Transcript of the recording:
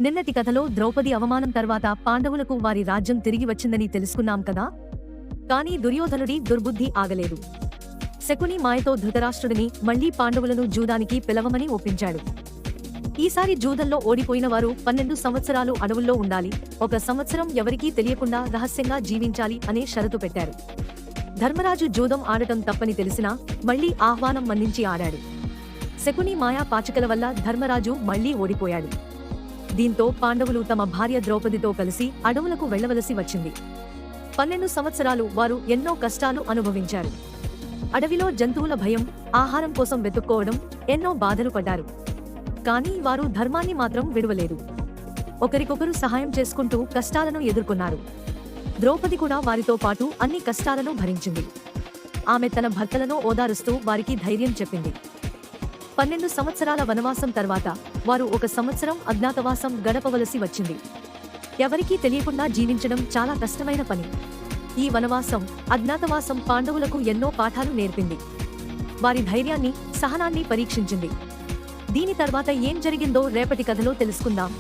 నిన్నటి కథలో ద్రౌపది అవమానం తర్వాత పాండవులకు వారి రాజ్యం తిరిగి వచ్చిందని తెలుసుకున్నాం కదా. కానీ దుర్యోధనుడి దుర్బుద్ధి ఆగలేదు. శకుని మాయతో ధృతరాష్ట్రుడిని మళ్లీ పాండవులను జూదానికి పిలవమని ఒప్పించాడు. ఈసారి జూదంలో ఓడిపోయిన వారు 12 సంవత్సరాలు అడవుల్లో ఉండాలి, 1 సంవత్సరం ఎవరికీ తెలియకుండా రహస్యంగా జీవించాలి అనే షరతు పెట్టారు. ధర్మరాజు జూదం ఆడటం తప్పని తెలిసినా మళ్లీ ఆహ్వానం మన్నించి ఆడాడు. శకుని మాయా పాచికల వల్ల ధర్మరాజు మళ్లీ ఓడిపోయాడు. దీంతో పాండవులు తమ భార్య ద్రౌపదితో కలిసి అడవులకు వెళ్లవలసి వచ్చింది. 12 సంవత్సరాలు వారు ఎన్నో కష్టాలు అనుభవించారు. అడవిలో జంతువుల భయం, ఆహారం కోసం వెతుక్కోవడం, ఎన్నో బాధలు పడ్డారు. కానీ వారు ధర్మాన్ని మాత్రం విడువలేదు. ఒకరికొకరు సహాయం చేసుకుంటూ కష్టాలను ఎదుర్కొన్నారు. ద్రౌపది కూడా వారితో పాటు అన్ని కష్టాలను భరించింది. ఆమె తన భర్తలను ఓదారుస్తూ వారికి ధైర్యం చెప్పింది. 12 సంవత్సరాల వనవాసం తర్వాత వారు 1 సంవత్సరం అజ్ఞాతవాసం గడపవలసి వచ్చింది. ఎవరికీ తెలియకుండా జీవించడం చాలా కష్టమైన పని. ఈ వనవాసం, అజ్ఞాతవాసం పాండవులకు ఎన్నో పాఠాలు నేర్పింది. వారి ధైర్యాన్ని, సహనాన్ని పరీక్షించింది. దీని తర్వాత ఏం జరిగిందో రేపటి కథలో తెలుసుకుందాం.